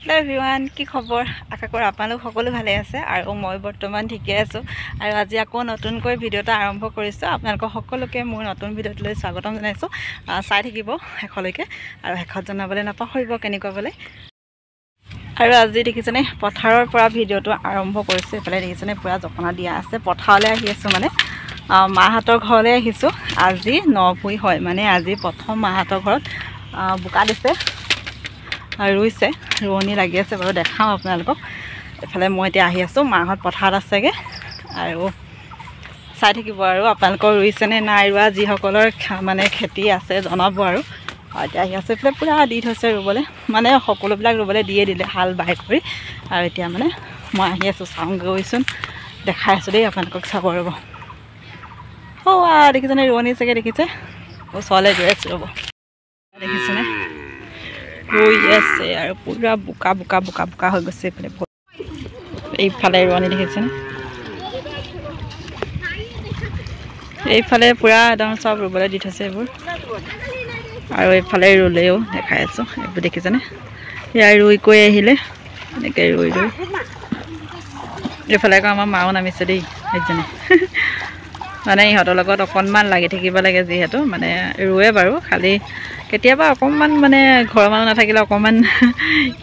Hello' everyone, কি খবৰ? আশা কৰোঁ আপোনালোক সকলো ভালে আছে আৰু মই বৰ্তমান ঠিকে আছোঁ। আৰু আজি আকৌ নতুনকৈ ভিডিঅ' এটা আৰম্ভ কৰিছোঁ। আপোনালোকক সকলোকে মোৰ নতুন ভিডিঅ'টোলৈ স্বাগতম জনাইছোঁ। চাই থাকিব শেষলৈকে আৰু শেষত জনাবলৈ নাপাহৰিব কেনেকুৱা বোলে। আৰু আজি দেখিছেনে পথাৰৰ পৰা ভিডিঅ'টো আৰম্ভ কৰিছোঁ। এইফালে দেখিছেনে পূৰা জপনা দিয়া আছে। পথাৰলৈ আহি আছোঁ, মানে মাহঁতৰ ঘৰলৈ আহিছোঁ। আজি নভুই হয়, মানে আজি প্ৰথম মাহঁতৰ ঘৰত বোকা দিছে, ৰুইছে, ৰোৱনী লাগি আছে বাৰু, দেখাওঁ আপোনালোকক। এইফালে মই এতিয়া আহি আছোঁ, মাহঁত পথাৰত আছেগৈ আৰু চাই থাকিব আৰু আপোনালোকৰ ৰুইছেনে নাই ৰোৱা, যিসকলৰ মানে খেতি আছে জনাব আৰু। এতিয়া আহি আছোঁ, এইফালে পূৰা দি থৈছে ৰুবলৈ, মানে সকলোবিলাক ৰুবলৈ দিয়ে দিলে হাল বাই কৰি। আৰু এতিয়া মানে মই আহি আছোঁ, চাওঁ গৈচোন, দেখাই আছোঁ দেই আপোনালোকক, চাব ৰ'ব। দেখিছেনে ৰোৱনী চাগে, দেখিছে, ওচৰলৈ গৈ আছোঁ ৰ'ব, দেখিছেনে ৰুই আছে আৰু পূৰা বোকা বোকা বোকা বোকা হৈ গৈছে। এইফালে ৰোৱনী দেখিছেনে, এইফালে পূৰা একদম চব ৰুবলৈ দি থৈছে এইবোৰ। আৰু এইফালে ৰুলেও দেখাই আছোঁ, এইবোৰ দেখিছেনে, ইয়াৰ ৰুই কৰি আহিলে এনেকৈ ৰুই এইফালে আকৌ আমাৰ মাও নামিছে দেই, সেইজনে মানে ইহঁতৰ লগত অকণমান লাগি থাকিব লাগে, যিহেতু মানে ৰুৱে বাৰু, খালি কেতিয়াবা অকণমান মানে ঘৰৰ মানুহ নাথাকিলে অকণমান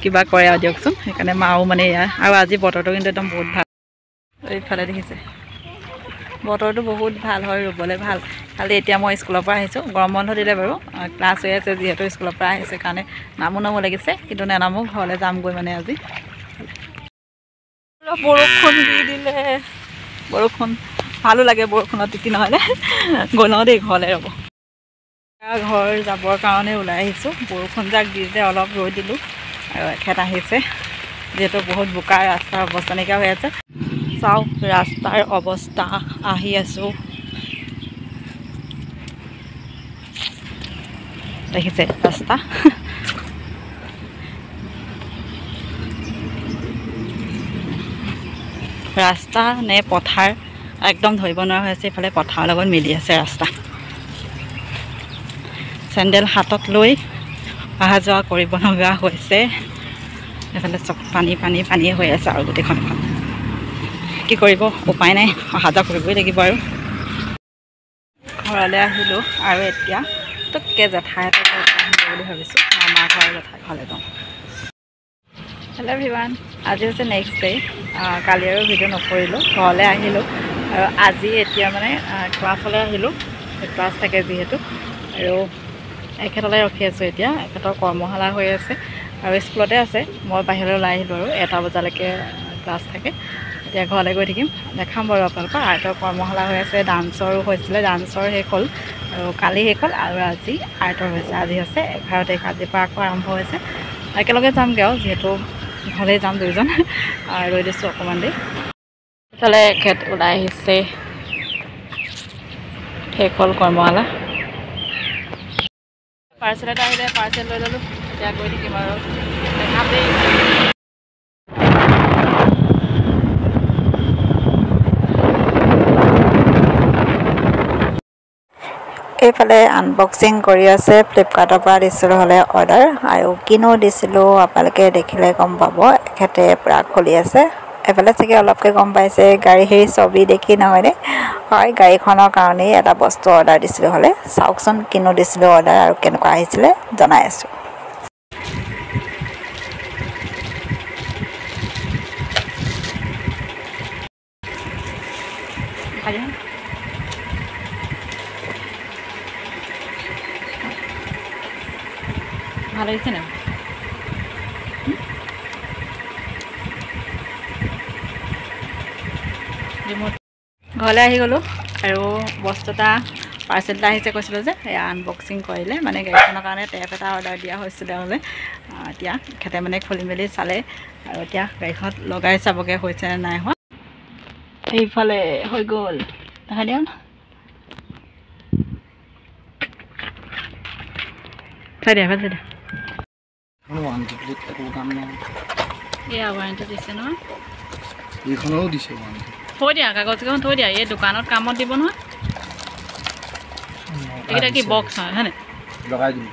কিবা কৰে আৰু দিয়কচোন। সেইকাৰণে মাও মানে ইয়াৰ, আৰু আজি বতৰটো কিন্তু একদম বহুত ভাল। এইফালে দেখিছে বতৰটো বহুত ভাল হয়, ৰুবলৈ ভাল। খালি এতিয়া মই স্কুলৰ পৰা আহিছোঁ, গৰম বন্ধ দিলে বাৰু, ক্লাছ হৈ আছে যিহেতু, স্কুলৰ পৰা আহিছে কাৰণে নামো লাগিছে, কিন্তু নেনামো, ঘৰলৈ যামগৈ মানে আজি। বৰষুণ দি দিলে, বৰষুণ ভালো লাগে, বৰষুণত তিতি নহ'লে। গৈ লওঁ দেই ঘৰলৈ, ৰ'ব। ঘৰ যাবৰ কাৰণে ওলাই আহিছোঁ, বৰষুণ যাক দিছে, অলপ ৰৈ দিলোঁ আৰু এখেত আহিছে, যিহেতু বহুত বোকা, ৰাস্তাৰ অৱস্থা নাইকিয়া হৈ আছে। চাওক ৰাস্তাৰ অৱস্থা, আহি আছোঁ, দেখিছে ৰাস্তা, ৰাস্তা নে পথাৰ একদম ধৰিব নোৱাৰা হৈ আছে। এইফালে পথাৰৰ লগত মিলি আছে ৰাস্তা, চেণ্ডেল হাতত লৈ অহা যোৱা কৰিব লগা হৈছে। এইফালে চব পানী পানী পানীয়ে হৈ আছে আৰু গোটেইখন, কি কৰিব, উপায় নাই, অহা যোৱা কৰিবই লাগিব। আৰু ঘৰলৈ আহিলোঁ আৰু এতিয়া তোকে জেঠাই এটা ঘৰত আহিব বুলি ভাবিছোঁ, মামাৰ ঘৰ জেঠাই ঘৰলৈ যাওঁ। হেল্ল' এভৰিৱান, আজি হৈছে নেক্সট ডে'। কালি আৰু ভিডিঅ' নকৰিলোঁ, ঘৰলৈ আহিলোঁ আৰু আজি এতিয়া মানে ক্লাছলৈ আহিলোঁ, ক্লাছ থাকে যিহেতু, আৰু এখেতলৈ ৰখি আছোঁ। এতিয়া এখেতৰ কৰ্মশালা হৈ আছে আৰু স্কুলতে আছে, মই বাহিৰলৈ ওলাই আহিলোঁ আৰু 1টা বজালৈকে ক্লাছ থাকে। এতিয়া ঘৰলৈ গৈ থাকিম, দেখাম বাৰু আপোনালোকৰ। আৰ্টৰ কৰ্মশালা হৈ আছে, ডান্সৰো হৈছিলে, ডান্সৰ শেষ হ'ল আৰু কালি শেষ হ'ল, আৰু আজি আৰ্টৰ হৈছে। আজি হৈছে 11 তাৰিখ, আজিৰ পৰা আকৌ আৰম্ভ হৈছে। একেলগে যামগৈ আৰু, যিহেতু ঘৰলৈ যাম দুইজন, ৰৈ দিছোঁ অকণমান দেৰি। ইফালে এখেত ওলাই আহিছে, শেষ হ'ল কৰ্মশালা। পাৰ্চেল এটা আহিলে, পাৰ্চেল লৈ ল'লোঁ, এতিয়া গৈ থাকিম আৰু দেখাম দেই। এইফালে আনবক্সিং কৰি আছে, ফ্লিপকাৰ্টৰ পৰা দিছিলোঁ হ'লে অৰ্ডাৰ, আৰু কিনো দিছিলোঁ আপোনালোকে দেখিলে গম পাব। এখেতে পূৰা খুলি আছে, এইফালে চাগে অলপকৈ গম পাইছে, গাড়ী হেৰি ছবি দেখি নহয়নে? হয়, গাড়ীখনৰ কাৰণেই এটা বস্তু অৰ্ডাৰ দিছিলোঁ হ'লে। চাওকচোন কিনো দিছিলোঁ অৰ্ডাৰ আৰু কেনেকুৱা আহিছিলে, জনাই আছোঁ। ভাল লাগিছে নাই? ঘৰলৈ আহি গ'লোঁ আৰু বস্তু এটা, পাৰ্চেল এটা আহিছে কৈছিলোঁ যে, সেয়া আনবক্সিং কৰিলে। মানে গাড়ীখনৰ কাৰণে টেপ এটা অৰ্ডাৰ দিয়া হৈছিলে হ'লে, এতিয়া এখেতে মানে খুলি মেলি চালে আৰু এতিয়া গাড়ীখনত লগাই চাবগৈ হৈছে নে নাই হোৱা। সেইফালে হৈ গ'ল, দেখাই দিয়ক, চাই দিয়া, চাই দিয়া। এয়া ৱাৰেণ্টি দিছে নহয়, এইখনৰো দিছে ৱাৰেণ্টি। থৈ দিয়া, কাগজকেইখন থৈ দিয়া, এই দোকানত কামত দিব নহয়। এইকেইটা কি বক্স হয়, হয়নে? লগাই দিম।